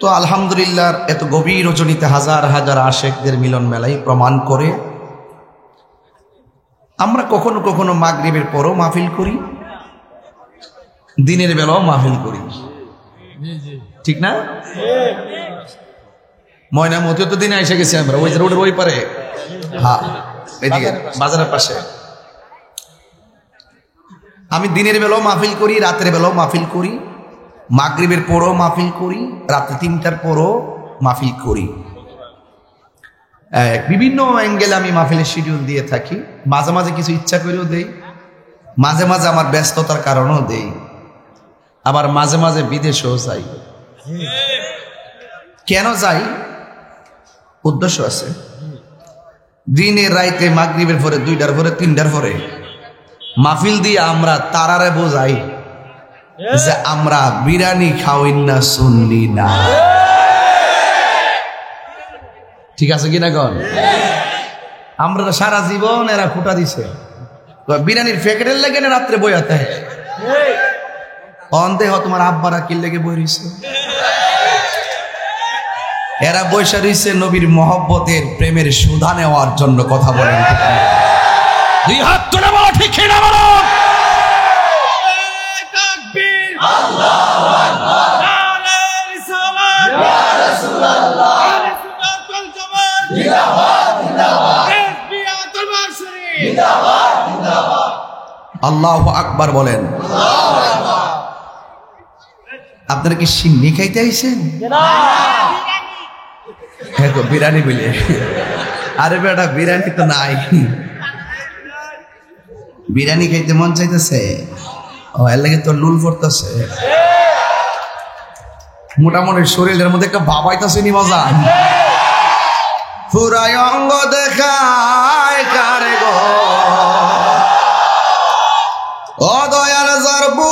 তো আলহামদুলিল্লাহ এত গভীর রজনীতে হাজার হাজার আশেকদের মিলন মেলাই প্রমাণ করে আমরা কখনো কখনো মাগরিবের পরও মাহফিল করি, দিনের বেলাও মাহফিল করি, ঠিক না? ময়নামতিও তো দিনে এসে গেছি আমরা, ওই রোডের ওই পারে, হ্যাঁ এদিকে বাজারের পাশে। আমি দিনের বেলাও মাহফিল করি, রাতের বেলাও মাহফিল করি, মাগরিবের পরও মাহফিল করি, রাতে 3টার পরও মাহফিল করি। বিভিন্ন অ্যাঙ্গেলে আমি মাহফিলের শিডিউল দিয়ে থাকি। মাঝে মাঝে কিছু ইচ্ছা করেও দেই, মাঝে মাঝে আমার ব্যস্ততার কারণেও দেই, আবার মাঝে মাঝে বিদেশেও যাই। কেন যাই? উদ্দেশ্য আছে। দিনের রাইতে মাগরিবের পরে 2টার পরে 3টার পরে মাহফিল দিয়ে আমরা তারারে বোঝাই যে আমরা বিরিয়ানি খাওয়াই না, শুনলি না, ঠিক আছে কিনা গণ? আমরা সারা জীবন এরা খুঁটা দিছে বিরিয়ানির প্যাকেটের লেগে না, রাত্রে বইয়াতে অন্দেহ তোমার আব্বারা কি লেগে বই রইছে, এরা বৈশা রইছে নবীর মহব্বতের প্রেমের সুধা নেওয়ার জন্য। কথা বলেন, দুই হাত তুলে বলো ঠিক না বলো। আল্লাহু আকবার বলেন। আপনারা কি সিন্নি খাইতে আইছেন? হ্যাঁ তো বিরিয়ানি বলে, আরে বেটা বিরিয়ানি তো নাই, বিরিয়ানি খাইতে মন চাইতেছে, ও এর লাগে তো লুল পড়তেছে, মোটামুটি শরীরের মধ্যে একটা ভাবাইতেছে নি মজান, পুরাই অঙ্গ দেখায় কারে গো ও দয়াল জারবু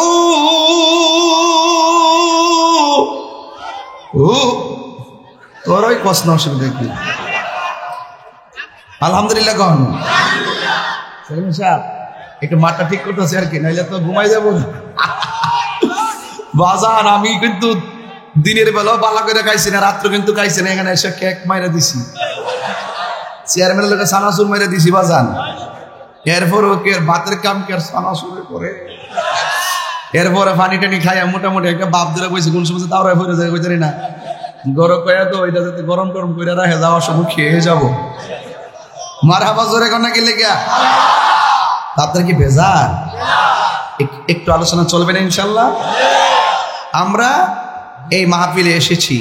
তোর ওই প্রশ্ন অসুবিধা কি? আলহামদুলিল্লাহ কন সেলিম সাহেব একটু মাঠটা ঠিক করতেছে আর কি, নাইলে তো ঘুমাই যাবো বাজার। আমি কিন্তু দিনের বেলাও বালা করে খাইছি না, রাত্রে কিন্তু খাইছি না, এখানে এসে কেক মাইরা দিছি, চেয়ারম্যানের লোকে সানাসুর মাইরা দিছি বাজান। এরপর ওকে ভাতের কাম কে সানাসুরে করে, এরপরে পানি টানি খাইয়া মোটামুটি একটা বাপ ধরে বসে কোন সময় তাও ফিরে যায় বুঝারি না, গরম কয়া তো ওইটা যাতে গরম টরম করে রাখে যাওয়ার সময় খেয়ে যাবো। মারহাবা জোরে কন্যা কি লেগা? আপনার কি বেজার? একটু আলোচনা চলবে না ইনশাল্লাহ? আমরা এই মাহফিলে এসেছি,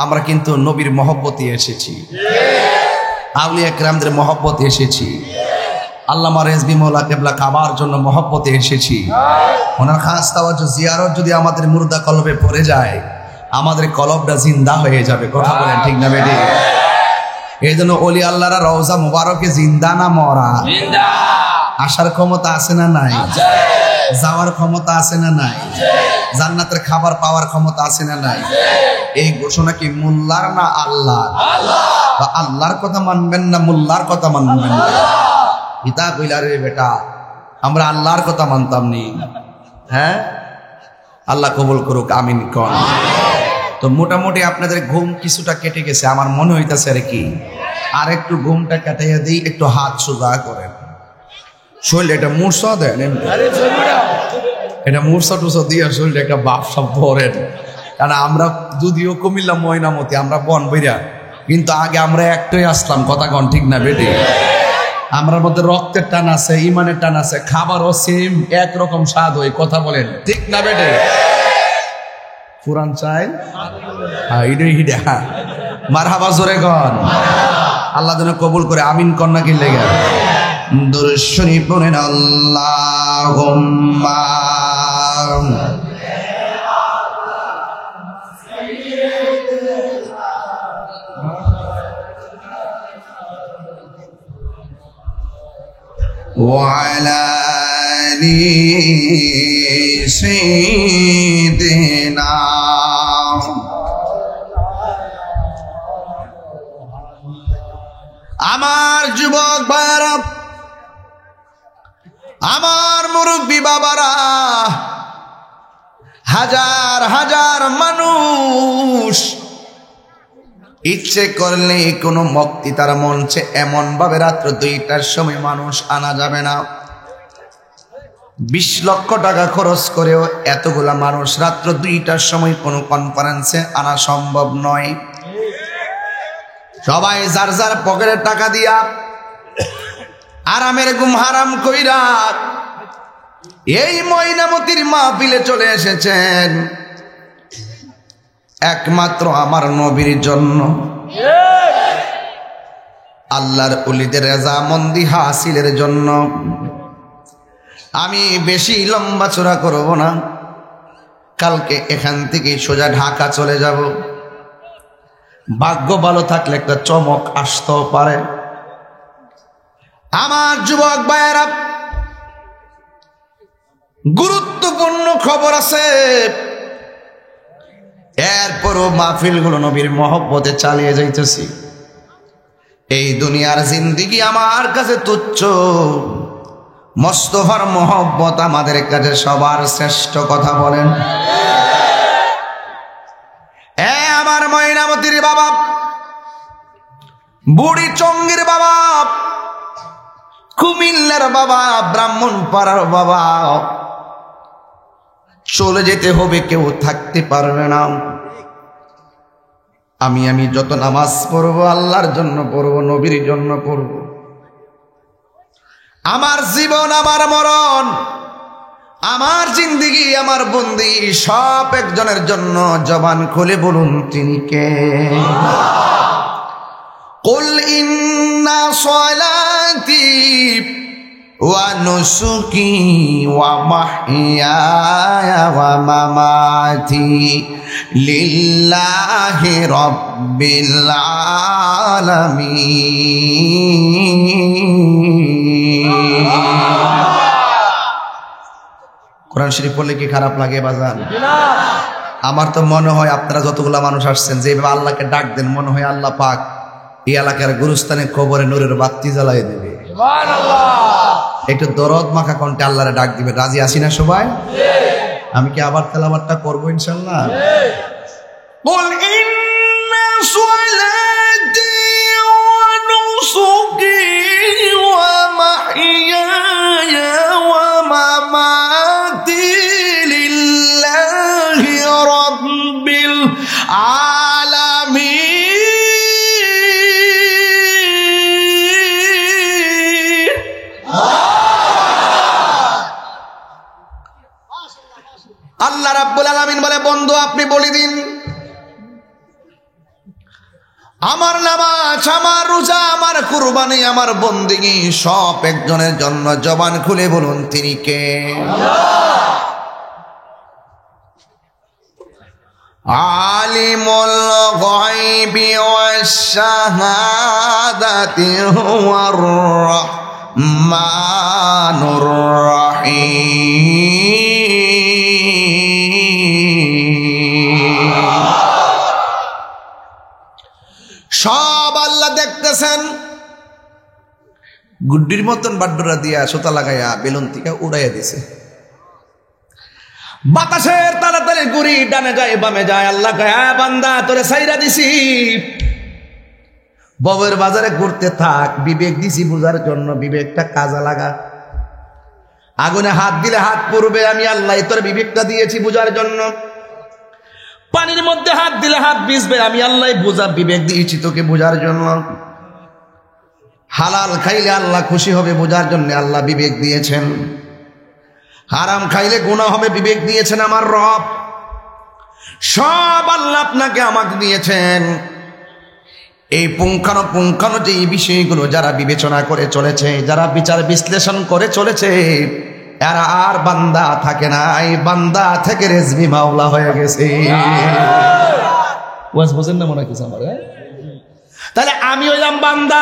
আমরা কিন্তু নবীর মহব্বতে এসেছি, আউলিয়া কেরামদের মহব্বতে এসেছি, আল্লামা রেজভী মওলা কেবলা কাবার জন্য মহব্বতে এসেছি। ওনার খাস তাওয়াজ্জুহ জিয়ারত যদি আমাদের মুর্দা কলবে পড়ে যায়, আমাদের কলবটা জিন্দা হয়ে যাবে। কথা বলেন ঠিক না বেটি? এই জন্য ওলি আল্লাহরা রওজা মুবারকে জিন্দা না মরা? আসার ক্ষমতা আছে না নাই? যাওয়ার ক্ষমতা আছে না নাই? জান্নাতের খাবার পাওয়ার ক্ষমতা আছে না নাই? এই ঘোষণা কি মোল্লার না আল্লাহর? বা আল্লাহর কথা মানবেন না মোল্লার কথা মানবেন না? ইতা কইলা রে বেটা, আমরা আল্লাহর কথা মানতাম নি। হ্যাঁ, আল্লাহ কবুল করুক, আমিন কোন। তো মোটামুটি আপনাদের ঘুম কিছুটা কেটে গেছে আমার মনে হইতাছে আর কি, আর একটু ঘুমটা কাটাইয়া দিই, একটু হাত সোজা করেন, শরীর এটা মূর্ছা দেন, এটা মূর্ছা টুসা দিয়ে শরীর একটা বাপসাপ ভরেন। কারণ আমরা যদিও কুমিল্লা ময়নামতি, আমরা বন বইরা, কিন্তু আগে আমরা একটাই আসলাম। কথা কন ঠিক না বেটি? আমরার মধ্যে রক্তের টান আছে, ইমানের টান আছে, খাবারও সেম একরকম স্বাদ হয়। কথা বলেন ঠিক না বেটে? পুরান চাই মারহাবা জোরে কন। আল্লাহ যেন কবুল করে, আমিন কন্যা কি লেগে দুরূদ শরীফ পড়েন। আল্লাহুম্মা وعلى آل سيدنا আমার যুবক ভাইরা, আমার মুরব্বী বাবারা, হাজার হাজার মানুষ ইচ্ছে করলে কোনো বক্তৃতার মঞ্চে এমন ভাবে রাত্র 2টার সময় মানুষ আনা যাবে না। 20 লক্ষ টাকা খরচ করেও এতগুলা মানুষ রাত্র 2টার সময় কোনো কনফারেন্সে আনা সম্ভব নয়। সবাই যার যার পকেটে টাকা দিয়া আরামের ঘুম হারাম কইরা এই ময়নামতির মাহফিলে চলে এসেছেন একমাত্র আমার নবীর জন্য, আল্লাহর ওলিদের রেজামন্দি হাসিলের জন্য। আমি বেশি লম্বা চড়া করব না, কালকে এখান থেকে সোজা ঢাকা চলে যাব। ভাগ্য ভালো থাকলে একটা চমক আসতেও পারে। আমার যুবক ভাইয়েরা, গুরুত্বপূর্ণ খবর আছে। এরপরও মাহফিলগুলো নবীর মহব্বতে চালিয়ে যাইতেছি। এই দুনিয়ার জিন্দেগি আমার কাছে তুচ্ছ, মোস্তফার মহব্বত আমাদের কাছে সবার শ্রেষ্ঠ। কথা বলেন। আমার ময়নামতির বাবা, বুড়ি চঙ্গির বাবা, কুমিল্লার বাবা, ব্রাহ্মণপাড়ার বাবা, চলে যেতে হবে, কেউ থাকতে পারবে না। আমি যত নামাজ পড়বো আল্লাহর জন্য পড়বো, নবীর জন্য পড়বো। আমার জীবন, আমার মরণ, আমার জিন্দেগি, আমার বন্দেগী সব একজনের জন্য। জবান খুলে বলুন তিনি কে? কুল ইন্না সলাতি ওয়া নুসুকি ওয়া মাহইয়ায়া ওয়া মামাতি লিল্লাহি রাব্বিল আলামিন। কোরআন শরীফ পড়লে কি খারাপ লাগে বাজান? আমার তো মনে হয় আপনারা যতগুলা মানুষ আসছেন, যেভাবে আল্লাহকে ডাক দেন, মনে হয় আল্লাহ পাক এই এলাকার গুরুস্থানে কবরে নূরের বাতি জ্বালাই দেবে। একটু দরদ মাখা কণ্ঠে আল্লাহরে ডাক দিবে। রাজি আছি না সবাই? আমি কি আবার তেলাওয়াতটা করবো ইনশাআল্লাহ? বল ইন্না সলাতি ওয়া নুসুকি ওয়া মাহইয়ায়া ওয়া মামাতি লিল্লাহি রাব্বিল আলামিন। আল্লাহ রাব্বুল আলামিন বলে, বন্ধু আপনি বলে দিন, আমার নামাজ, আমার রোজা, আমার কুরবানি, আমার বন্দেগী সব একজনের জন্য। জবান খুলে বলুন তিনি কে? আলিমুল গায়বি ওয়াশ শাহাদাতি হুয়ার রাহমানুর রাহিম। সব আল্লাহ দেখতেছেন। গুড্ডির মতন বাড্ডরা দিয়া সুতা লাগাইয়া বেলুন থেকে উড়াইয়া দিছে। বাতাসের তাড়াতাড়ি গুড়ি ডানে যায় বামে যায়। আল্লাহ কয়, বান্দা তোরে সাইরা দিছি, ববের বাজারে ঘুরতে থাক। বিবেক দিছি বুঝার জন্য, বিবেকটা কাজে লাগা। আগুনে হাত দিলে হাত পড়বে, আমি আল্লাহ তোর বিবেকটা দিয়েছি বুঝার জন্য। পানির মধ্যে হাত দিলে হাত ভিজবে, আমি আল্লাহ বুঝা বিবেক দিয়েছি তোকে বুঝার জন্য। হালাল খাইলে আল্লাহ খুশি হবে বুঝার জন্য আল্লাহ বিবেক দিয়েছেন। হারাম খাইলে গুনাহ হবে, বিবেক দিয়েছেন আমার রব। সব আল্লাহ আপনাকে আমাকে দিয়েছেন। এই পুঙ্খানো যে এই বিষয়গুলো যারা বিবেচনা করে চলেছে, যারা বিচার বিশ্লেষণ করে চলেছে, এরা আর বান্দা থাকে না, এই বান্দা থেকে রেজবি মাওলা হয়ে গেছে। ওয়াজ বোঝেন না মনে হয় কিছু আমার? তাহলে আমি হইলাম বান্দা,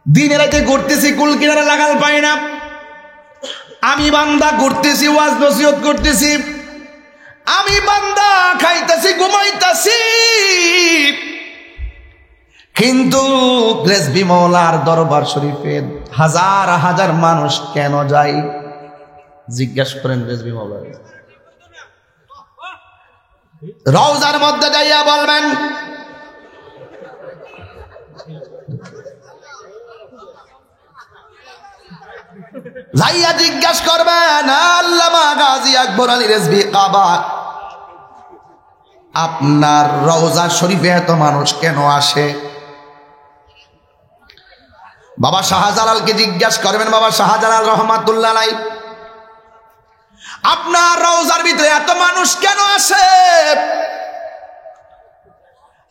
দিনে রাতে ঘুরতেছি, কুল কিনারা লাগাল পাই না। আমি বান্দা, ঘুরতেছি, ওয়াজ নসিহত করতেছি। আমি বান্দা, খাইতেছি, ঘুমাইতেছি। কিন্তু রেজবি মাওলার দরবার শরীফে হাজার হাজার মানুষ কেন যায়? জিজ্ঞাসা করেন রেজবি মাওলার। রওজার মধ্যে যাইয়া বলবেন, যাইয়া জিজ্ঞাসা করবেন আল্লামা গাজী আকবর আলী রিজভী কাবা, আপনার রওজা শরীফে এত মানুষ কেন আসে? বাবা শাহজালালকে জিজ্ঞাসা করবেন, বাবা শাহজালাল রহমাতুল্লাহ আলাইহি, আপনার রওজার ভিতরে এত মানুষ কেন আসে?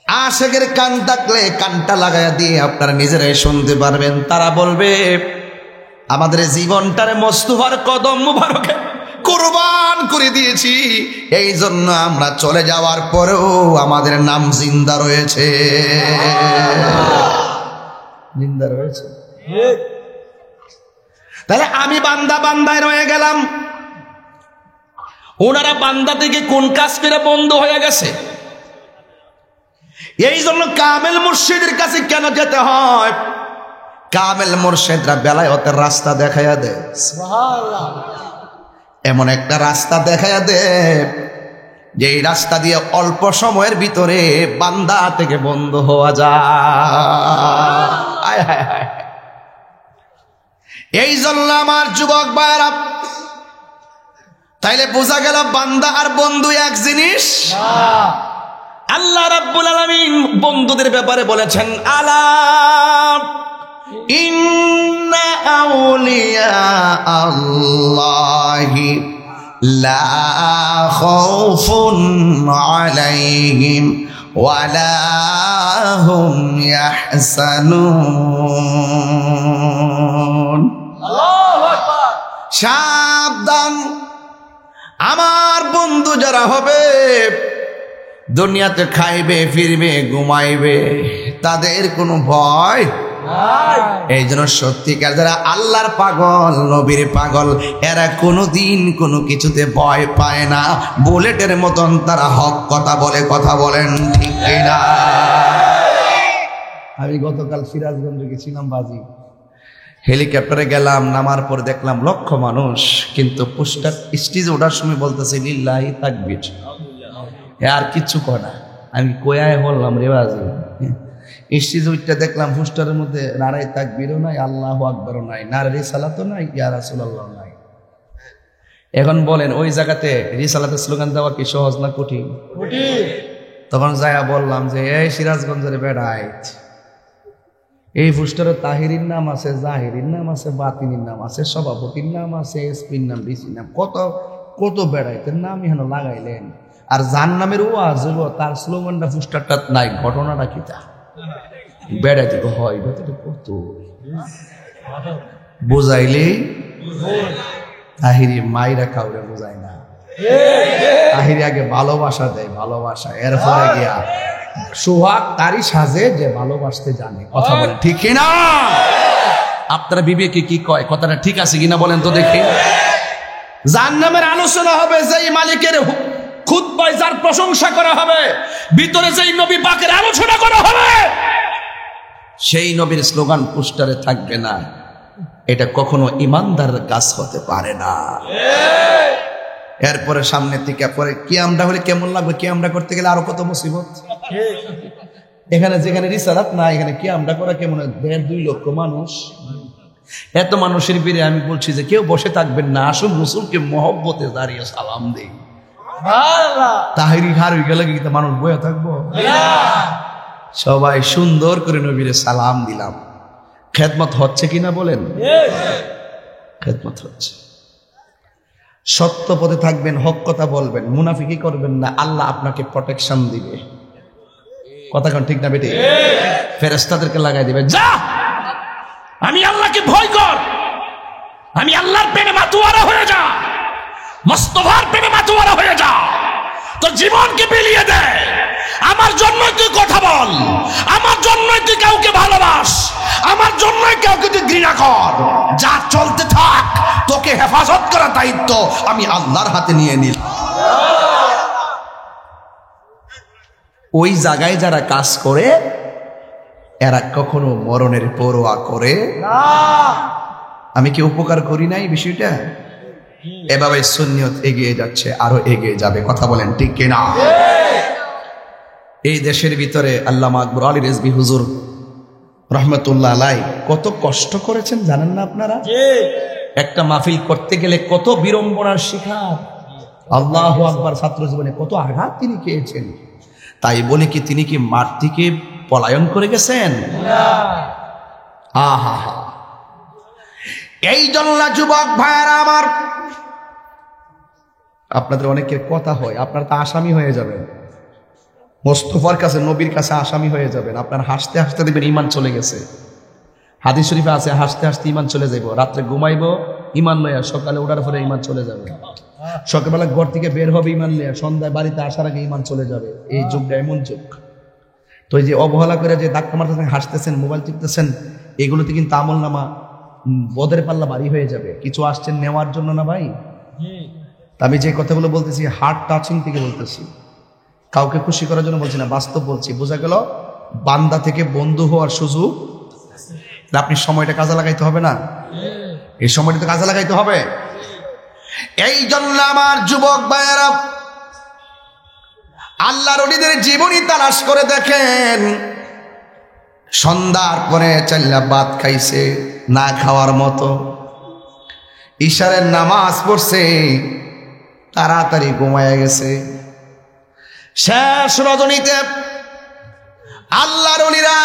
আশেকের কান থাকলে কানটা লাগাইয়া দিয়ে আপনারা নিজেরাই শুনতে পারবেন। তারা বলবে আমাদের জীবনটারে মোস্তফার কদম মুবারকে কুরবান করে দিয়েছি, এই জন্য আমরা চলে যাওয়ার পরেও আমাদের নাম জিন্দা রয়েছে, জিন্দা রয়েছে। তাহলে আমি বান্দা বান্দায় রয়ে গেলাম, ওনারা বান্দা থেকে কোন কাজ করে বন্ধ হয়ে গেছে? এই জন্য কামেল মুর্শিদের কাছে কেন যেতে হয়? কামেল মুর্শিদরা বেলায়েতের রাস্তা দেখাইয়া দেয়, এমন একটা রাস্তা দেখাইয়া দেয় যে এই রাস্তা দিয়ে অল্প সময়ের ভিতরে বান্দা থেকে বন্ধ হওয়া যায়। এই জন্য আমার যুবক ভাইরা, তাইলে বোঝা গেল বান্দা আর বন্ধু এক জিনিস। আল্লাহ রাব্বুল আলামিন বন্ধুদের ব্যাপারে বলেছেন, আলা ইন্না আউলিয়া আল্লাহি লা খাউফুন আলাইহিম ওয়ালা হুম ইয়াহসানুন। আল্লাহু আকবার। সাবধান, আমার বন্ধু যারা হবে দুনিয়াতে খাইবে ফিরবে ঘুমাইবে, তাদের কোনো ভয় নাই। এই জন্য সত্যিকার যারা আল্লাহর পাগল নবীর পাগল, এরা কোনোদিন কোনো কিছুতে ভয় পায় না। বুলেটের মতন তারা হক কথা বলে, কথা বলেন ঠিক কিনা? আমি গতকাল সিরাজগঞ্জে গেছিলাম বাজি, হেলিকপ্টারে গেলাম, নামার পর দেখলাম লক্ষ মানুষ, কিন্তু পোস্টার স্টেজে ওঠার সময় বলতেছে লিল্লাহি তাকবীর, আর কিচ্ছু কয় না। আমি কোয়ায় বললাম রে বাজি, স্টেজে উঠতে দেখলাম পোস্টারের মধ্যে নারায়ে তাকবীরও নাই, আল্লাহু আকবারও নাই, নারে রিসালাতও নাই, ইয়া রাসূলুল্লাহ নাই। এখন বলেন ওই জায়গাতে রিসালাতের স্লোগান দেওয়া কি সহজ না কঠিন? তখন যায়া বললাম যে এই সিরাজগঞ্জের বেড়াইত, এই পোস্টারে তাহিরির নাম আছে, জাহিরির নাম আছে, বাতিনির নাম আছে, সভাপতির নাম আছে, এসপির নাম, ডিসির নাম, কত কত বেড়াইতের নাম এখানে লাগাইলেন। আর যার নামের ওয়াজ হলো তার স্লোগানটা পোস্টারটা নাই, ঘটনাটা কি তা বেড়াইতে হয় কত বুঝাইলে তাহিরি মাইরা কাউরে বুঝায় না। তাহিরি আগে ভালোবাসা দেয়, ভালোবাসা, এরপরে গিয়া সোহাগ তারই সাজে যে ভালোবাসতে জানে, কথা বলে ঠিক কিনা? আপনারা বিবেকে কি কয়, কথাটা ঠিক আছে কিনা বলেন তো দেখি। যার নামের আলোচনা হবে, যেই মালিকের খুতবায় যার প্রশংসা করা হবে, ভিতরে যেই নবী পাকের আলোচনা করা হবে, সেই নবীর স্লোগান পোস্টারে থাকবে না, এটা কখনো ইমানদার কাজ হতে পারে না। এরপরে সামনে থেকে পরে কি আমরা হলে কেমন লাগবে? কি আমরা করতে গেলে আরো কত মুসিবত। এখানে যেখানে রিসালাত না, এখানে কি আমরা করা কেমন? 1.5-2 লক্ষ মানুষ, এত মানুষের ভিড়ে আমি বলছি যে কেউ বসে থাকবেন না, আসুন রসুলকে মহব্বতে দাঁড়িয়ে সালাম দেই। তাহিরি হার হয়ে গেলে কিন্তু মানুষ বয়ে থাকবো? সবাই সুন্দর করে নবীরে সালাম দিলাম। খেদমত হচ্ছে কিনা বলেন? খেদমত হচ্ছে। সত্য পথে থাকবেন, হক কথা বলবেন, মুনাফিকি করবেন না, আল্লাহ আপনাকে প্রটেকশন দিবে। কথা কোন ঠিক না বেটি? ফেরেশতাদেরকে লাগাই দিবে, যা আমি আল্লাহকে ভয় কর, আমি আল্লাহর প্রেমে মাতোয়ারা হয়ে যা, মুস্তাফার প্রেমে মাতোয়ারা হয়ে যা, তোর জীবনকে বিলিয়ে দে, আমার জন্যই তুই কথা বল, আমার জন্যই তুই কাউকে ভালোবাস, আমার জন্যই কাউকে তুই ঘৃণা কর, যা চলতে থাক, তোকে হেফাজত করার দায়িত্ব আমি আল্লাহর হাতে নিয়ে নিলাম। ওই জায়গায় যারা কাজ করে এরা কখনো মরণের পরোয়া করে না। আমি কি উপকার করি নাই বিষয়টা? এভাবে সুন্নিয়ত এগিয়ে যাচ্ছে, আরো এগিয়ে যাবে, কথা বলেন ঠিক কিনা? এই দেশের ভিতরে আল্লামা আকবর আলী রিজভী হুজুর রহমতুল্লাহ আলাইহি কত কষ্ট করেছেন জানেন না আপনারা? একটা মাহফিল করতে গেলে কত বিড়ম্বনার শিকার, আল্লাহু আকবার, ছাত্র জীবনে কত আঘাত তিনি খেয়েছেন। তাই বলে কি তিনি কি মাঠ থেকে পলায়ন করে গেছেন? আহা হা। এই জন্য যুবক ভাইয়েরা আমার, আপনাদের অনেকের কথা হয়, আপনার তো আসামি হয়ে যাবেন, মোস্তফার কাছে, নবীর কাছে আসামি হয়ে যাবেন। আপনার হাসতে হাসতে দেখবেন ইমান চলে গেছে। হাদিস শরীফে আছে হাসতে হাসতে ইমান চলে যাইব, রাত্রে ঘুমাইবো ইমান লইয়া, সকালে ওঠার পরে ইমান চলে যাবে। সকালবেলা ঘর থেকে বের হবে ইমান লইয়া, সন্ধ্যায় বাড়িতে আসার আগে ইমান চলে যাবে। এই যুগটা এমন যুগ। তো এই যে অবহেলা করে যে ধাক্কা মারতেছেন, হাসতেছেন, মোবাইল টিপতেছেন, এগুলোতে কিন্তু আমল নামা বদের পাল্লা ভারী হয়ে যাবে। কিছু আসছেন নেওয়ার জন্য না ভাই। আমি যে কথাগুলো বলতেছি হার্ট টাচিং থেকে বলতেছি, কাউকে খুশি করার জন্য বলছি না, বাস্তব বলছি। বোঝা গেল বান্দা থেকে বন্ধু হওয়ার সুযোগ। আপনি সময়টা কাজে লাগাইতে হবে না? এই সময়টা তো কাজে লাগাইতে হবে। এই জন্য আমার যুবক ভাইয়েরা, আল্লাহর ওলিদের জীবনী তালাশ করে দেখেন। সন্ধ্যার পরে চাল্লা ভাত খাইছে না খাওয়ার মতো, ইশারের নামাজ পড়ছে, তাড়াতাড়ি ঘুমায় গেছে। শেষ রজনীতে আল্লাহর ওলিরা,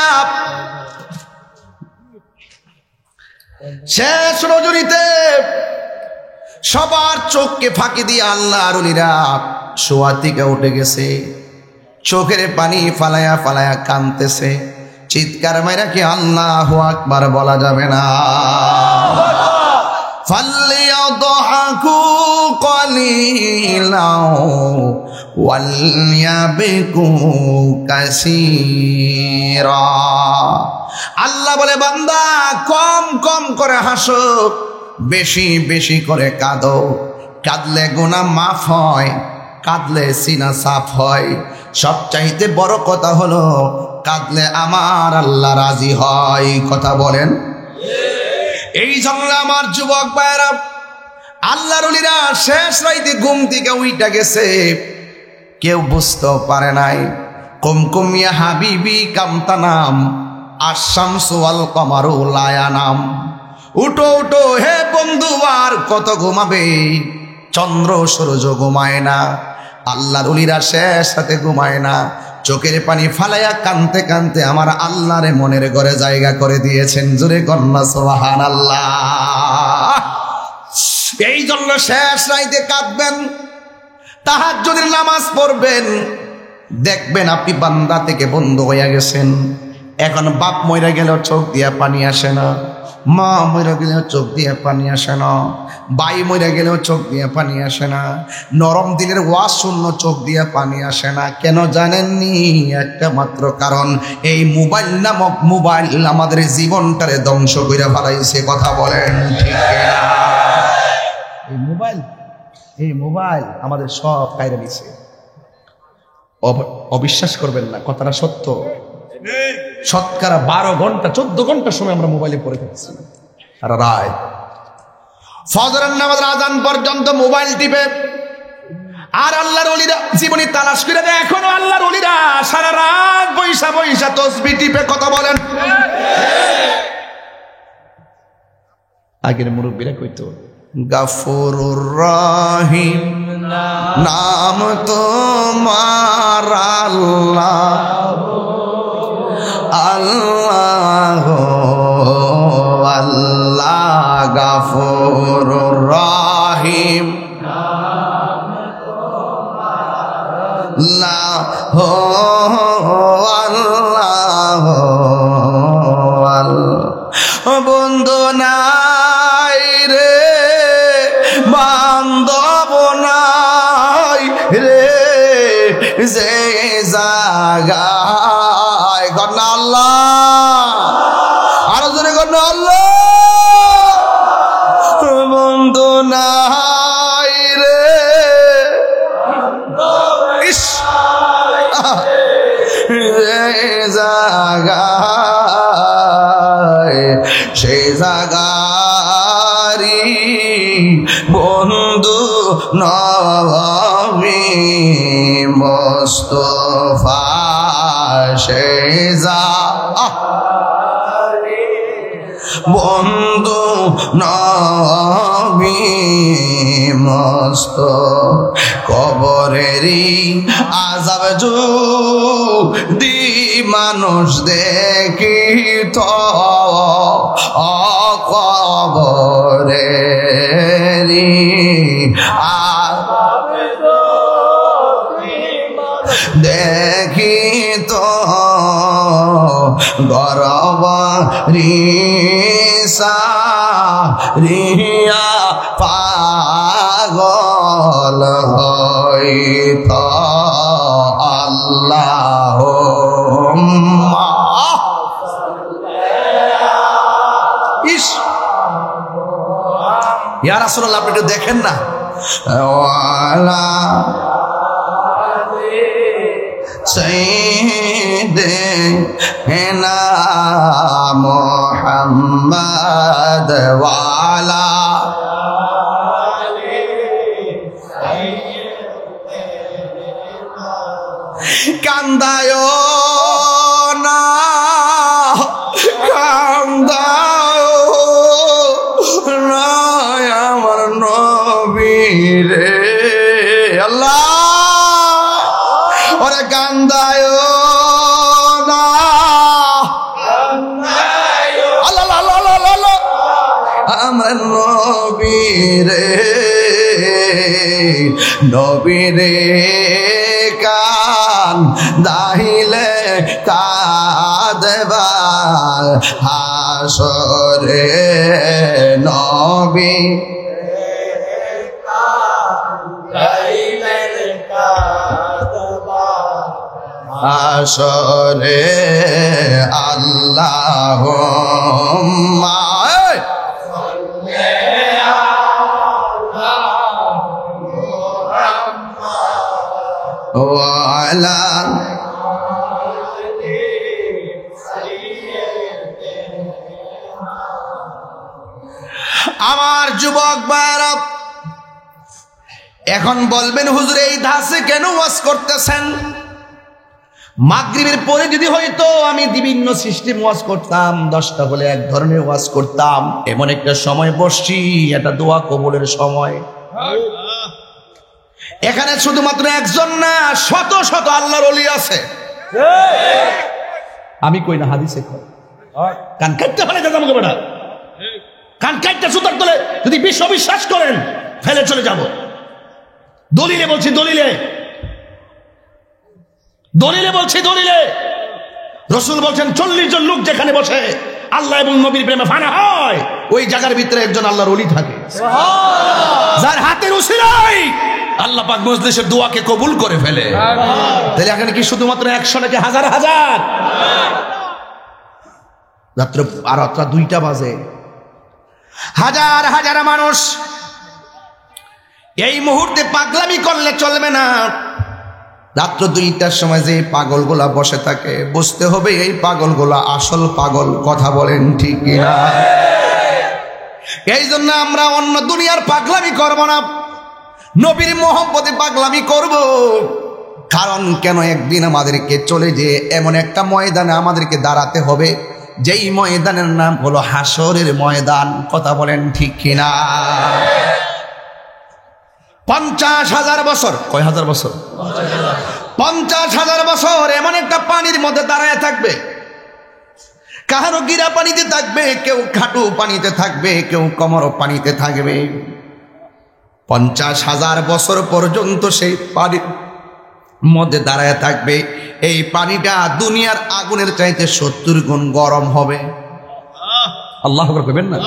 শেষ রজনীতে সবার চোখকে ফাঁকি দিয়ে আল্লাহর ওলিরা শোয়া থেকে উঠে গেছে, চোখের পানি ফালায়া ফালায়া কাঁদতেছে। চিৎকার মাইরা কি আল্লাহু আকবার বলা যাবে না? ফালইয়াদহাকু কলিলাও ওয়ালইয়াবকু কাসীরা। আল্লাহ বলে বান্দা কম কম করে হাসো, বেশি বেশি করে কাঁদো। কাঁদলে গুনাহ মাফ হয়, কাঁদলে সিনা সাফ হয়। সবচাইতে বড় কথা হলো কাঁদলে আমার আল্লাহ রাজি হয়। কথা বলেন। এই জন্য আমার যুবক ভাইরা, আল্লাহর ওলিরা শেষ রাইতে ঘুম থেকে উইটা গেছে, কেউ বুঝতেও পারে নাই। কুমকুম ইয়া হাবিবি কামতানাম আশ-শামসু ওয়াল কমারু লা ইয়ানাম। উঠো উঠো হে বন্ধু, আর কত ঘুমাবে? চন্দ্র সূর্য ঘুমায় না, আল্লাহর ওলিরা শেষ রাতে ঘুমায় না। চোখের পানি ফালাইয়া কানতে কানতে আমার আল্লাহরে মনের ঘরে জায়গা করে দিয়েছেন। জোরে কন্যা সুবহানাল্লাহ। এই জন্য শেষ রাইতে কাঁদবেন, তাহাজ্জুদের নামাজ পড়বেন, দেখবেন আপনি বান্দা থেকে বন্ধ হইয়া গেছেন। এখন বাপ মইরা গেলেও চোখ দিয়া পানি আসে না, মা মইরা গেলেও চোখ দিয়ে পানি আসে না, ভাই মইরা গেলেও চোখ দিয়ে পানি আসে না, নরম দিলের ওয়াজ শূন্য চোখ দিয়ে পানি আসে না। কেন জানেননি? একটা মাত্র কারণ, এই মোবাইল নামক মোবাইল আমাদের জীবনটারে ধ্বংস করে ফেলাইছে। কথা বলেন ঠিক না? এই মোবাইল আমাদের সব কায়রা দিছে। অবিশ্বাস করবেন না, কথাটা সত্য। শতকরা 12 ঘন্টা 14 ঘন্টা সময় আমরা মোবাইলে পড়ে থাকছি সারা রাত। ফজরের নামাজের আজান পর্যন্ত মোবাইল টিপে, আর আল্লাহর ওলিরা জীবনী তালাশ করে দেয়। এখনো আল্লাহর ওলিরা সারা রাত বৈশা বৈশা তসবিহ টিপে। কথা বলেন। আগের মুরব্বীরা কইতো গাফুরুর রহিম নাম তোমার আল্লাহ, আল্লাহ আল্লাহ গাফুরুর রহিম আল্লাহ আল্লাহ আল্লাহ। বন্ধু নাই রে, বান্ধব নাই রে, যে জাগায় গন্না আল্লাহ, আরো জোরে গন্না আল্লাহ। বন্ধু নাই রে, জাগায় সে জাগারি বন্ধু নবী মুস্তাফা সে বন্ধু নবী মস্ত কবরেরই আযাব যদি মানুষ দেখিত কবরেরই দেখিত গরব রিসা রিয়া পাগল হইত আল্লাহুম্মা ইস ইয়া রাসূলুল্লাহ, আপনি একটু দেখেন না ওয়ালা সাইয়্যিদিনা মুহাম্মাদ ওয়ালা কান্দায় না কান্দায় না আমার নবী রে আল্লাহ, ওরে কান্দায় না আল্লাহ আমার নবী রে নবী রে কান দাহিলে কাঁদবা হাসরে নবী হাসরে আল্লাহুম্মা ওয়ালা আমার যুবক ভাইরা এখন বলবেন হুজুর এই ধাসে কেন ওয়াজ করতেছেন? মাগরিবের পরে যদি হয়তো আমি বিভিন্ন সিস্টেম ওয়াজ করতাম, 10টা হলে এক ধরনের ওয়াজ করতাম। এমন একটা সময় বসছি, এটা দোয়া কবুলের সময়। এখানে শুধুমাত্র একজন না, শত শত আল্লাহর ওলি আছে। আমি কই না, হাদিসে কই। কান কাটতে হলে যাবো বেটা, কান কাটতে সুতার তলে যদি বিশ্বাস করেন ফেলে চলে যাব। দলিলে বলছি, দলিলে বলছি, দলিলে রাসূল বলছেন 40 জন লোক যেখানে বসে আল্লাহ এবং নবীর প্রেমে ফানা হয়, ওই জায়গার ভিতরে একজন আল্লাহর ওলি থাকে, যার হাতের উসিলায় আল্লাহ পাক মজলিসের দোয়াকে কবুল করে ফেলে। তাহলে এখানে কি শুধুমাত্র 100 নাকি হাজার হাজার? রাত্র 2টা বাজে, হাজার হাজার মানুষ। এই মুহূর্তে পাগলামি করলে চলবে না। রাত্র 2টার সময় যে পাগলগুলা বসে থাকে, বুঝতে হবে এই পাগলগুলা আসল পাগল। কথা বলেন ঠিক কিনা? এই জন্য আমরা অন্য দুনিয়ার পাগলামি করব না, নবীর মোহাম্মদে পাগলামি করব। কারণ কেন, একদিন আমাদেরকে চলে যে এমন একটা ময়দানে আমাদেরকে দাঁড়াতে হবে, যেই ময়দানের নাম হলো হাসরের ময়দান। কথা বলেন ঠিক কিনা? 50,000 বছর, কয় হাজার বছর? 50,000 বছর এমন একটা পানির মধ্যে দাঁড়ায় থাকবে। কারো গিরা পানিতে থাকবে, কেউ খাটু পানিতে থাকবে, কেউ কোমর পানিতে থাকবে। 50,000 বছর পর্যন্ত সেই পানির মধ্যে দাঁড়ায় থাকবে। এই পানিটা দুনিয়ার আগুনের চাইতে 70 গুণ গরম হবে। আল্লাহু আকবার কইবেন না?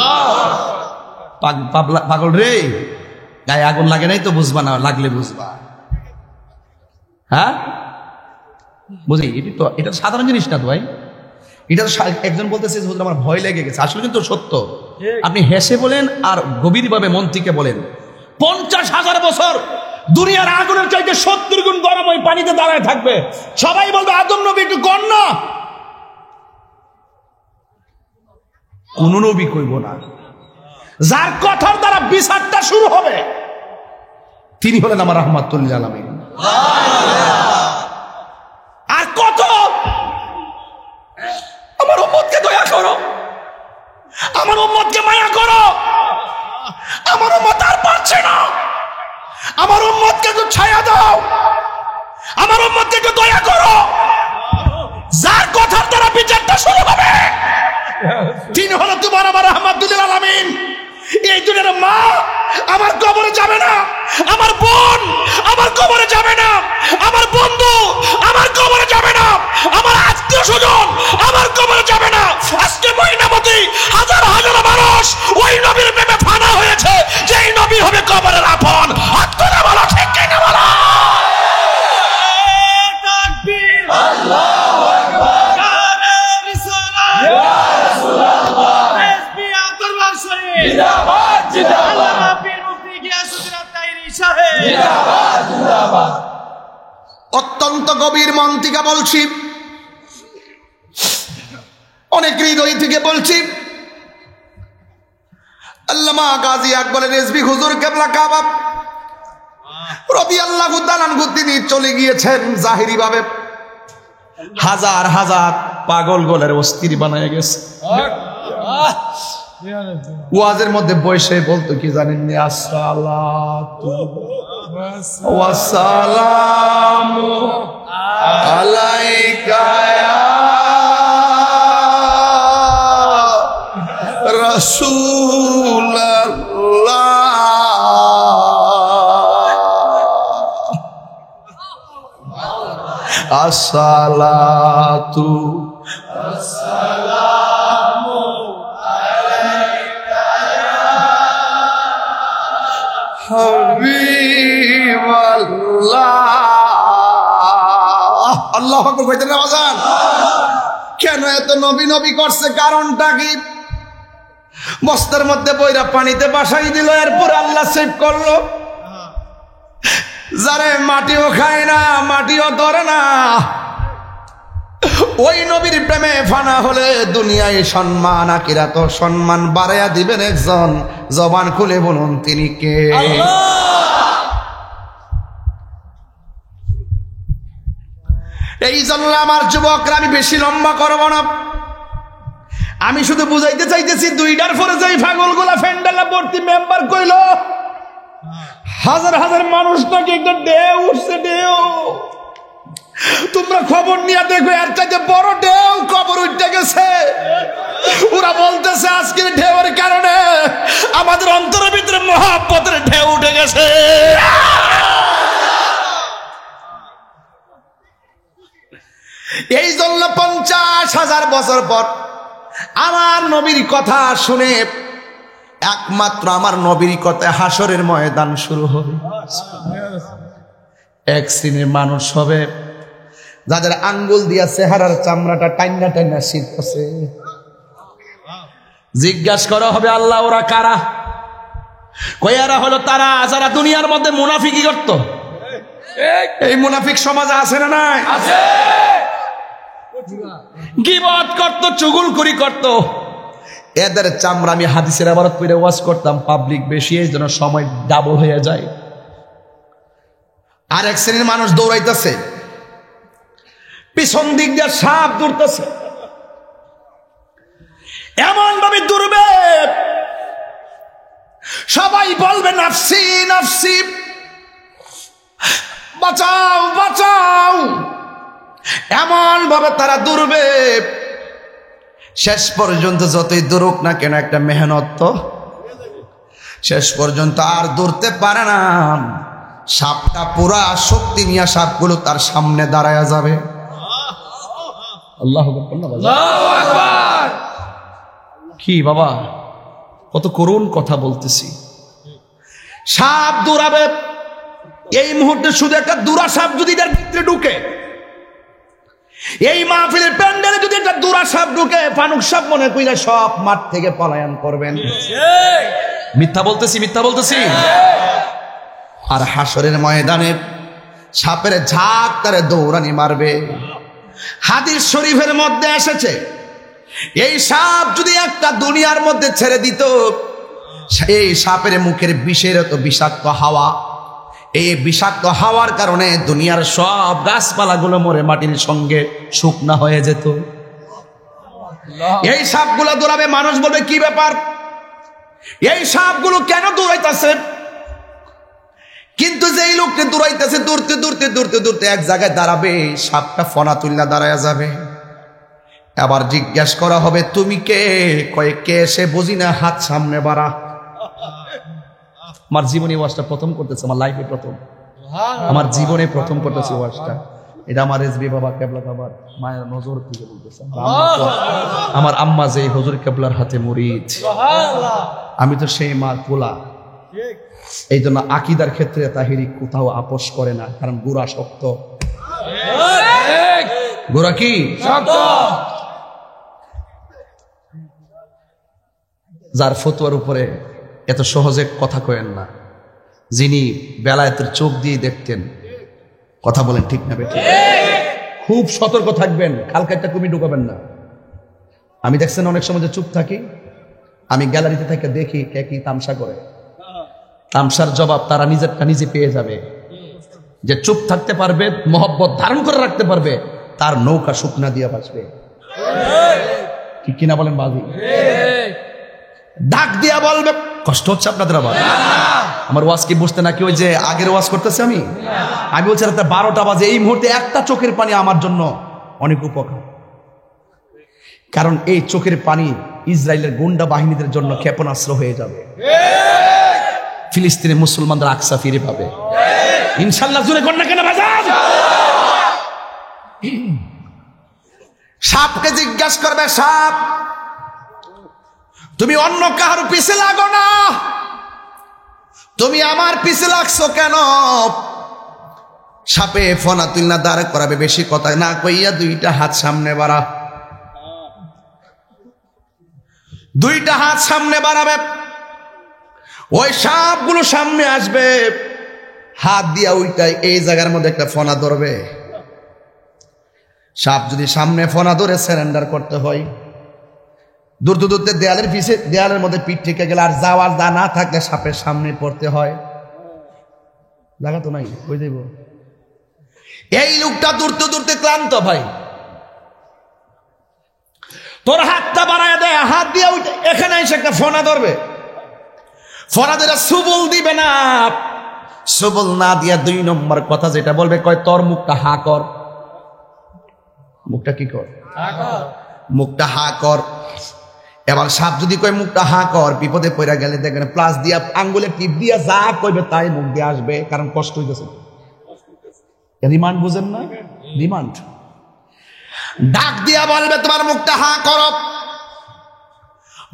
পাগল রে, গায়ে আগুন লাগে নাই তো বুঝবা না, লাগলে বুঝবা। হ্যাঁ বুঝি, এটা সাধারণ জিনিস না তো ভাই। এটা একজন বলতেছে হুজুর আমার ভয় লেগে গেছে, আসলে কিন্তু সত্য। আপনি হেসে বলেন আর গভীরভাবে মন থেকে বলেন, 50,000 বছর দুনিয়ার আগুনের চাইতে 70 গুণ গরম ওই পানিতে দাঁড়ায় থাকবে। সবাই বলবে আদম নবী একটু কর না, কোন নবী কইব না। যার কথার দ্বারা বিচারটা শুরু হবে তিনি হলেন আমার রাহমাতুল লিল আলামিন। আর কত আমার উম্মতকে দয়া করো, আমার উম্মতকে মায়া করো। আমার উম্মত আর পারছে না, আমার উম্মতকে একটু ছায়া দাও, আমার উম্মতকে একটু দয়া করো। যার কথার দ্বারা বিচারটা শুরু হবে তিনি হলো তোমার আমার রাহমাতুল আলামিন। এই দুনিয়ার মা আমার কবরে যাবে না, আমার বোন আমার কবরে যাবে না, আমার বন্ধু আমার কবরে যাবে না, আমার আত্মীয় স্বজন আমার কবরে যাবে না। আজকে ময়নামতি হাজার হাজার মানুষ ওই নবীর প্রেমে ফানা হয়েছে, যেই নবী হবে কবরের আপন। হাত তুলে বলো ঠিক কিনা বলো। তাকবীর, আল্লাহু আকবার, কানে রিসালাত, ইয়া রাসূলুল্লাহ, তাসবিহ দরবার শরীফ, জিন্দাবাদ জিন্দাবাদ, আল্লাহ পীর মুফতি গিয়াসউদ্দিন তাইরি সাহেব, জিন্দাবাদ জিন্দাবাদ। অত্যন্ত গভীর মন থেকে বলছি, অনেক হৃদয় থেকে বলছি। আল্লামা গাজী আকবর রেজভী হুজুর কেবলা কাবা রাদিয়াল্লাহু তাআলা আনহু তিনি চলে গিয়েছেন জাহিরি ভাবে, হাজার হাজার পাগল গোলের অস্থির বানায় গেছে। ওয়াজের মধ্যে বসে বলতো কি জানেন, আসসালাতু ওয়াসসালামু আলাইকা ইয়া রাসূলুল্লাহ, আসসালাতু ওয়াসসালামু আলাইকা হাবিবাল্লাহ। আল্লাহু আকবার কইতেন না বাজান? কেন এত নবী নবী করছে, কারণটা কি? বস্তার মধ্যে বইরা পানিতে বাসাই দিল, এরপর আল্লাহ সেভ করলো। যারে মাটিও খায় না, মাটিও ধরে না, ওই নবীর প্রেমে ফানা হলে দুনিয়ায় সম্মান আখিরাত সম্মান বাড়াইয়া দিবেন একজন। জবান খুলে বলুন তিনি কে? এই জন্য আমার যুবকরা, আমি বেশি লম্বা করব না, আমি শুধু বুঝাইতে চাইতেছি, দুইটার পরে যেই পাগলগুলা ফ্যান্ডালা ভর্তি মেম্বার কইল, হাজার হাজার মানুষ নাকি একটা ঢেউ উঠছে, ঢেউ। তোমরা খবর নিয়ে দেখো, এর চাইতে বড় ঢেউ খবর উঠতে গেছে। ওরা বলতেছে আজকের ঢেউয়ের কারণে আমাদের অন্তরের ভিতরে মহাব্বতের ঢেউ উঠে গেছে। এই জন্য 50,000 বছর পর আমার নবীর কথা শুনে, একমাত্র আমার নবীর কথায় হাসরের ময়দান শুরু হবে। এক শ্রেণীর মানুষ হবে যাদের আঙ্গুল দিয়া চেহারার চামড়াটা টাইনা টাইনা ছিঁড়তেছে। জিজ্ঞাসা করা হবে, আল্লাহ ওরা কারা? কয়ারা হলো তারা যারা দুনিয়ার মধ্যে মুনাফিকি করত। এই মুনাফিক সমাজে আছে না নাই? আছে। গীবত করত, চুগলখড়ি করত। এদের চামড়া আমি হাদিসের ইবারত পড়ে ওয়াজ করতাম, পাবলিক বেশি, এই জন্য সময় ডাবল হয়ে যায়। আর এক শ্রেণীর মানুষ দৌড়াইতেছে, পিছন দিক দিয়ে সাপ দৌড়তেছে, এমন ভাবে দৌড়বে সবাই বলবে নাফসি নাফসি, বাঁচাও বাঁচাও। এমন ভাবে তারা দৌড়বে, শেষ পর্যন্ত যতই দৌড়ুক না কেন একটা মেহনত তো শেষ পর্যন্ত আর দৌড়তে পারে না। সাপটা পুরা শক্তি নিয়ে সাপগুলো তার সামনে দাঁড়ায়া যাবে। আল্লাহু আকবার। কি বাবা, কত করুণ কথা বলতেছি। সাপ দৌড়াবে, এই মুহূর্তে শুধু একটা দুরা সাপ যদি তার ভিতরে ঢুকে, এই মাহফিলের প্যান্ডেলে যদি একটা দুরা সাপ ঢুকে, ফানুক সাপ মনে কইরা সব মাঠ থেকে পলায়ন করবেন। মিথ্যা বলতেছি, মিথ্যা বলতেছি। আর হাসরের ময়দানে সাপের ঝাঁক তারে দৌড়ানি মারবে। হাদিস শরীফের মধ্যে এসেছে, এই সাপ যদি একটা দুনিয়ার মধ্যে ছেড়ে দিত, এই সাপের মুখের বিষের তো বিষাক্ত হাওয়া, এই বিষাক্ত হাওয়ার কারণে দুনিয়ার সব গাছপালাগুলো মরে মাটির সঙ্গে শুকনা হয়ে যেত। এই সাপগুলো দৌড়াবে, মানুষ বলবে কি ব্যাপার, এই সাপগুলো কেন দৌড়াইতেছে? কিন্তু যেই লোকটা দৌড়াইতেছে দৌড়তে দৌড়তে দৌড়তে দৌড়তে এক জায়গায় দাঁড়াবে, সাপটা ফনা তুল্লা দাঁড়ায় যাবে। আবার জিজ্ঞাসা করা হবে তুমি কে? কয়ে কে সে বুঝি না, হাত সামনে বাড়া। আমার জীবনে ওয়াজটা প্রথম করতেছে, আমার লাইফে প্রথম, আমার জীবনে প্রথম করতেছে ওয়াজটা। এটা আমার এসবি বাবা কেবলা বাবার মায়ের নজর থেকে বলতেছে। আমার আম্মা যে হুজুর কেবলার হাতে মুরিদ, আমি তো সেই মার পোলা। এই জন্য আকীদার ক্ষেত্রে তাহিরি কোথাও আপোষ করে না, কারণ গোড়া শক্ত। গোড়া কি শক্ত? যার ফতোয়ার উপরে এত সহজে কথা কয়েন না, যিনি বেলায়েতের চোখ দিয়ে দেখতেন। কথা বলেন ঠিক না বেঠিক? খুব সতর্ক থাকবেন, খালকা একটা কুমি ঢুকাবেন না। আমি দেখছেন অনেক সময় যে চুপ থাকি, আমি গ্যালারিতে থেকে দেখি কে কি তামসা করে। তামসার জবাব তারা নিজেরটা নিজে পেয়ে যাবে। যে চুপ থাকতে পারবে, মহব্বত ধারণ করে রাখতে পারবে, তার নৌকা শুকনা দিয়ে বাঁচবে। ঠিক কিনা বলেন বাজি? ডাক দিয়া বলবে, কষ্ট হচ্ছে আপনাদের? আবার আমার ওয়াজ কি বুঝতে নাকি ওই যে আগের ওয়াজ করতেছে? আমি বলছি রাতে 12টা বাজে, এই মুহূর্তে একটা চোখের পানি আমার জন্য অনেক উপকার। কারণ এই চোখের পানি ইসরায়েলের গুন্ডা বাহিনীদের জন্য ক্ষেপণাস্ত্র হয়ে যাবে। ফিলিস্তিনের মুসলমানদের আকসা ফিরে পাবে ইনশাল্লাহ। জুড়ে কন্যা কেন বাজান? সাপকে জিজ্ঞাসা করবে, সাপ তুমি অন্য কাহার পিছে লাগো না, তুমি আমার পিছে লাগছো কেন? সাপে ফনা তুলনা দাঁড় করাবে, বেশি কথা না কইয়া দুইটা হাত সামনে বাড়া। দুইটা হাত সামনে বাড়াবে, ওই সাপগুলো সামনে আসবে, হাত দিয়া ওইটাই এই জায়গার মধ্যে একটা ফনা ধরবে। সাপ যদি সামনে ফনা ধরে সারেন্ডার করতে হয়, দূরতে দূরতে দেয়ালের পিছে, দেয়ালের মধ্যে পিঠ ঠেকে গেলে আর যাওয়ার দা না থাকলে সাপের সামনে পড়তে হয়। জায়গা তো নাই, ওই দেব। এই লোকটা দূরতে দূরতে ক্লান্ত ভাই, তোর হাতটা বাড়ায় দেয়, হাত দিয়ে এখানে এসে একটা ফনা ধরবে। ফনা ধরে সুবল দিবে না, সুবল না দিয়া 2 নম্বর কথা যেটা বলবে, কয় তোর মুখটা হা কর। মুখটা কি কর? মুখটা হা কর। এবার সাপ যদি কয় মুখটা হা কর, বিপদে পড়া গেলে দেখবেন প্লাস দিয়া আঙ্গুলে টিপ দিয়া যা কইবে তাই মুখ দিয়ে আসবে, কারণ কষ্ট হইতেছে। রিমান্ড বুঝেন না? রিমান্ড। ডাক দিয়া বলবে তোমার মুখটা হা করো।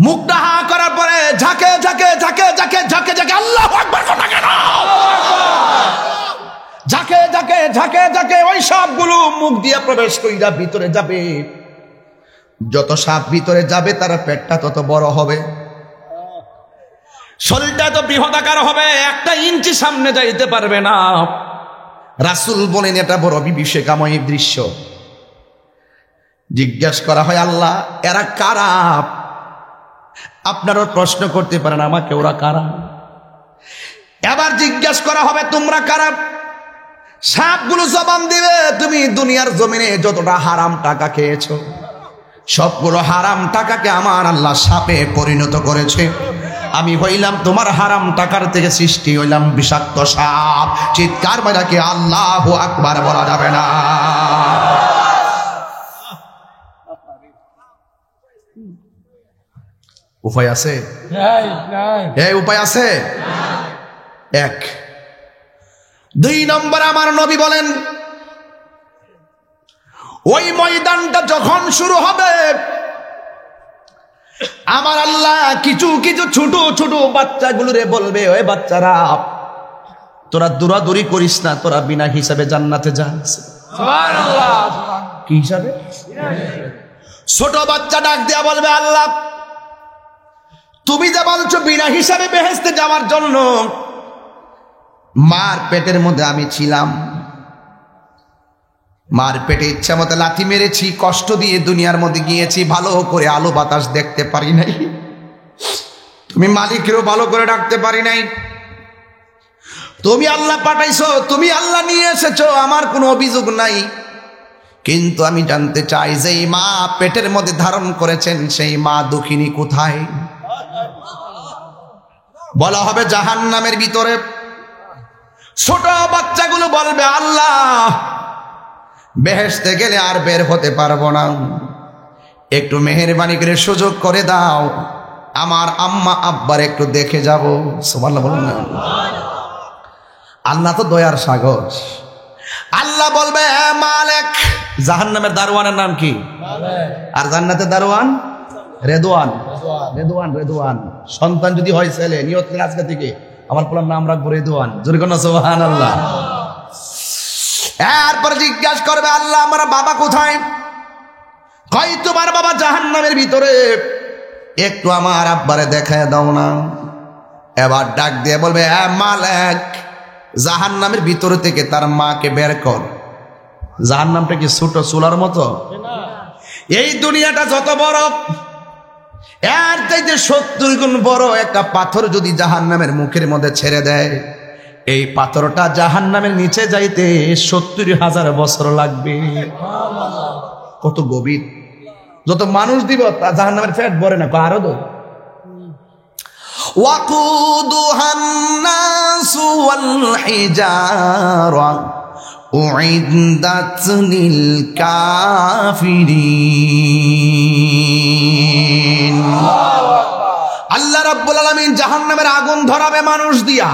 মুখটা হা করার পরে ঝাঁকে ঝাঁকে ঝাঁকে ঝাঁকে ঝাঁকে ঝাঁকে আল্লাহু আকবার কথা কেন? ঝাঁকে ঝাঁকে ঝাঁকে ঝাঁকে ওই সাপগুলো মুখ দিয়ে প্রবেশ কইরা ভিতরে যাবে। যত সাপ ভিতরে যাবে তার পেটটা তত বড় হবে, শরীরটা তো বৃহদাকার হবে, 1 ইঞ্চি সামনে যাইতে পারবে না। রাসূল বলেন এটা বড় বিভীষিকাময় দৃশ্য। জিজ্ঞাসা করা হয়, আল্লাহ এরা কারা? আপনারা প্রশ্ন করতে পারেন আমাকে, ওরা কারা? এবার জিজ্ঞাসা করা হবে তোমরা কারা? সাপগুলো জবান দিবে, তুমি দুনিয়ার জমিনে যতটা হারাম টাকা খেয়েছো, সবগুলো হারাম টাকাকে আমার আল্লাহ সাপে পরিণত করেছে। আমি হইলাম তোমার হারাম টাকার থেকে সৃষ্টি হইলাম বিষাক্ত সাপ। চিৎকার মারাকে আল্লাহু আকবার বলা যাবে না। উপায় আছে? উপায় আছে? 1 2 নম্বর আমার নবী বলেন, ওই ময়দানটা যখন শুরু হবে, আমার আল্লাহ কিছু কিছু ছোট ছোট বাচ্চাগুলোরে বলবে, ওই বাচ্চারা তোরা দৌড়াদৌড়ি করিস না, তোরা বিনা হিসাবে জান্নাতে যা। সুবহানাল্লাহ। কি হিসাবে? ছোট বাচ্চা ডাক দিয়া বলবে, আল্লাহ তুমি যা বলছো বিনা হিসাবে বেহেশতে যাওয়ার জন্য, মার পেটের মধ্যে আমি ছিলাম, মার পেটে ইচ্ছা মতো লাথি মেরেছি, কষ্ট দিয়ে দুনিয়ার মধ্যে গিয়েছি, ভালো করে আলো বাতাস দেখতে পারি নাই, তুমি মালিকেরও ভালো করে ডাকতে পারি নাই। তুমি আল্লাহ পাঠাইছো, তুমি আল্লাহ নিয়ে এসেছো, আমার কোনো অভিযোগ নাই। কিন্তু আমি জানতে চাই যে মা পেটের মধ্যে ধারণ করেছেন সেই মা দুঃখিনী কোথায়? বলা হবে জাহান্নামের ভিতরে। ছোট বাচ্চাগুলো বলবে, আল্লাহ বেহেশতে গেলে আর বের হতে পারবো না, একটু মেহেরবানি করে সুযোগ করে দাও, আমার আম্মা আব্বার একটু দেখে যাব। সুবহানাল্লাহ বলুন না। আল্লাহ তো দয়ার সাগর। আল্লাহ বলবে, মালিক, জাহান্নামের দারোয়ানের নাম কি? আর জান্নাতের দারোয়ান রেদওয়ান। রেদওয়ান রেদওয়ান। সন্তান যদি হয় ছেলে, নিয়ত করে আজকে থেকে আমার পোলার নাম রাখবো রেদওয়ান। জোরে কোন সুবহানাল্লাহ। এরপর জিজ্ঞাসা করবে, আল্লাহ আমার বাবা কোথায়? কই তোমার বাবা জাহান্নামের ভিতরে, একটু আমার আব্বারে দেখায় দাও না। এবার ডাক দিয়ে বলবে, মালিক, জাহান্নামের ভিতর থেকে তার মাকে বের কর। জাহান্নামটা কি ছোট চুলার মতো? এই দুনিয়াটা যত বড়, এর চাইতে 70 গুণ বড় একটা পাথর যদি জাহান্নামের মুখের মধ্যে ছেড়ে দেয়, এই পাথরটা জাহান্নামের নিচে যাইতে 70,000 বছর লাগবে। কত গভীর! যত মানুষ দিব তা জাহান্নামের পেট ভরে না, আরো তো। ওয়াকুদুহান নাসু ওয়াল হিজারা উইদ্দাত লিল কাফিরিন। আল্লাহ রাব্বুল আলামিন জাহান্নামের আগুন ধরাবে মানুষ দিয়া।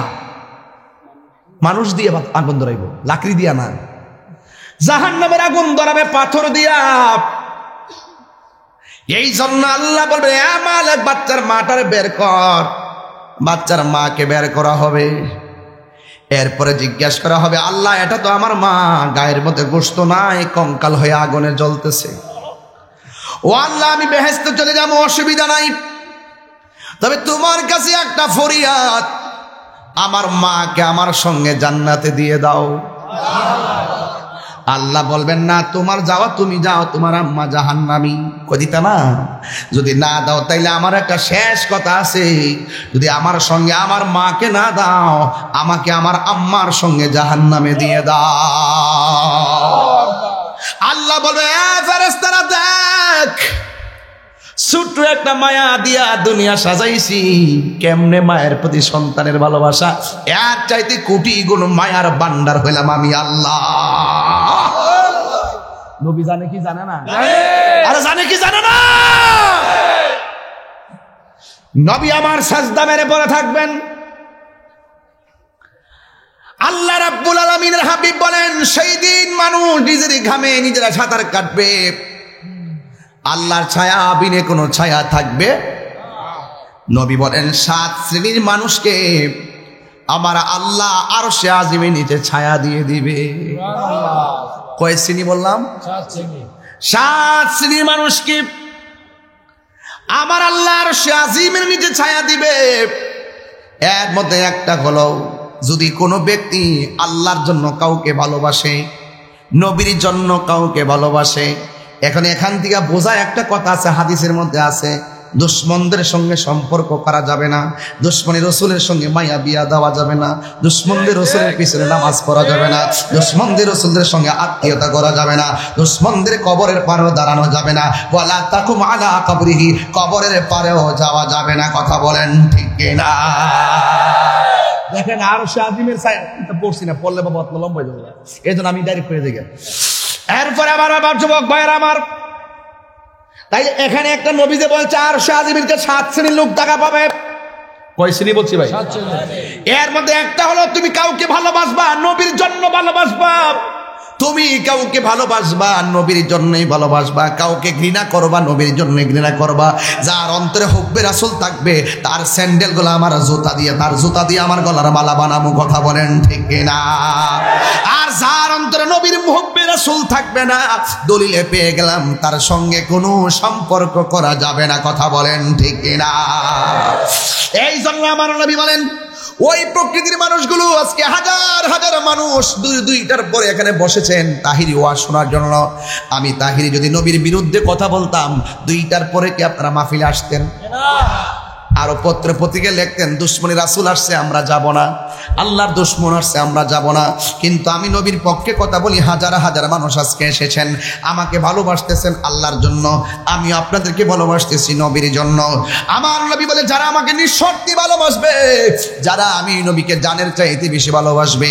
মানুষ দিয়ে আগুন ধরাইব, লাকড়ি দিয়া না। জাহান্নামের আগুন ধরাবে পাথর দিয়া। এই জন্য আল্লাহ বলবে, মালিক, বাচ্চার মাটারে বের কর। বাচ্চার মাকে বের করা হবে। এরপরে জিজ্ঞাসা করা হবে, আল্লাহ এটা তো আমার মা, গায়ের মধ্যে গোশত নাই, কঙ্কাল হয়ে আগুনে জ্বলতেছে। ও আল্লাহ, আমি বেহেশতে চলে যাবো, অসুবিধা নাই, তবে তোমার কাছে একটা ফরিয়াদ, আমার মাকে আমার সঙ্গে জান্নাতে দিয়ে দাও। আল্লাহ বলবেন, না, তোমার যাওয়া তুমি যাও, তোমার আম্মা জাহান্নামী। কদিতা না? যদি না দাও তাইলে আমার একটা শেষ কথা আছে, যদি আমার সঙ্গে আমার মাকে না দাও, আমাকে আমার আম্মার সঙ্গে জাহান্নামে দিয়ে দাও। আল্লাহ বলবে, ফেরেশতারা দেখ, ছোট্ট একটা মায়া দিয়া দুনিয়া সাজাইছি, কেমনে মায়ের প্রতি সন্তানের ভালোবাসা, এর চাইতে কোটি গুণ মায়ার ভান্ডার হইলাম আমি আল্লাহ। নবী জানে কি জানে না? আরে জানে কি জানে না? নবী আমার সাজদা মেরে পড়ে থাকবেন। আল্লাহ রাব্বুল আলামিনের হাবিব বলেন, সেই দিন মানুষ নিজের ঘামে নিজেরা সাঁতার কাটবে, আল্লাহর ছায়া বিনে কোনো ছায়া থাকবে। নবী বলেন, 7 শ্রেণীর মানুষকে আমার আল্লাহ আরশে আজিমের নিচে ছায়া দিয়ে দিবে। কয় শ্রেণী বললাম? 7 শ্রেণীর মানুষকে আমার আল্লাহ আরশে আজিমের নিচে ছায়া দিবে। এর মধ্যে একটা হলো, যদি কোনো ব্যক্তি আল্লাহর জন্য কাউকে ভালোবাসে, নবীর জন্য কাউকে ভালোবাসে। এখান থেকে বোঝা একটা কথা আছে, হাদিসের মধ্যে আছে, দুশ্মনদের সঙ্গে সম্পর্ক করা যাবে না, দুশ্মনী রসুলের সঙ্গে মায়া বিয়া দেওয়া যাবে না, দুশ্মনদের রসুলের পিছনে নামাজ পড়া যাবে না, দুশ্মনদের রসুলদের সঙ্গে আত্মীয়তা করা যাবে না, দুশ্মনদের কবরের পারেও দাঁড়ানো যাবে না, ওয়ালা তাকুম আলা কবরিহি, কবরের পারেও যাওয়া যাবে না। কথা বলেন ঠিক কিনা? দেখেন, আর শাহিমের পড়ছি না, পড়লে বাবা অত লম্বা যাবে, এই জন্য আমি ডাইরেক্ট করে দিই। এরপরে আমার যুবক ভাইয়ের আমার, তাই এখানে একটা নবীতে বলছে, আর শাহিমকে 7 শ্রেণীর লোক টাকা পাবে। কয় শ্রেণী বলছি ভাই? এর মধ্যে একটা হলো, তুমি কাউকে ভালোবাসবা, নবীর জন্য ভালোবাসবা। তুমি কাউকে ভালোবাসবা, নবীর জন্যই ভালোবাসবা। কাউকে ঘৃণা করবা, নবীর জন্যই ঘৃণা করবা। যার অন্তরে হুব্বে রাসূল থাকবে, তার স্যান্ডেল গুলো আমার জুতা দিয়ে, তার জুতা দিয়ে আমার গলার মালা বানাবো। কথা বলেন ঠিক কিনা? আর যার অন্তরে নবীর হুব্বে রাসূল থাকবে না, দলিলে পেয়ে গেলাম, তার সঙ্গে কোনো সম্পর্ক করা যাবে না। কথা বলেন ঠিক কিনা? এই জন্য আমার নবী বলেন, ওই প্রকৃতির মানুষগুলো আজকে হাজার হাজার মানুষ 2টার পরে এখানে বসেছেন তাহিরি ওয়াজ শোনার জন্য। আমি তাহিরি যদি নবীর বিরুদ্ধে কথা বলতাম, 2টার পরে কি আপনারা মাহফিলে আসতেন? আরো পত্রে পত্রিকা লিখতেন, দুশ্মনী রাসূল আসছে আমরা যাব না, আল্লাহর দুশ্মন আসছে আমরা যাব না। কিন্তু আমি নবীর পক্ষে কথা বলি, হাজার হাজার মানুষ আজকে এসেছেন, আমাকে ভালোবাসতেছেন আল্লাহর জন্য, আমি আপনাদেরকে ভালোবাসতেছি নবীর জন্য। আমার নবী বলে, যারা আমাকে নিঃশর্তে ভালোবাসবে, যারা আমি নবীকে জানের চাইতে বেশি ভালোবাসবে,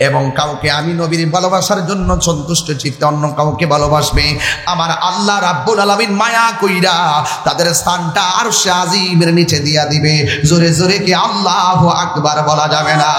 এবং কাউকে আমি নবীর ভালোবাসার জন্য সন্তুষ্ট চিত্তে অন্য কাউকে ভালোবাসবে, আমার আল্লাহ রাব্বুল আলামিন মায়া কইরা তাদের স্থানটা আরশে আজিমের নিচে দিয়া দিবে। জোরে জোরে কি আল্লাহু আকবার বলা যাবে না?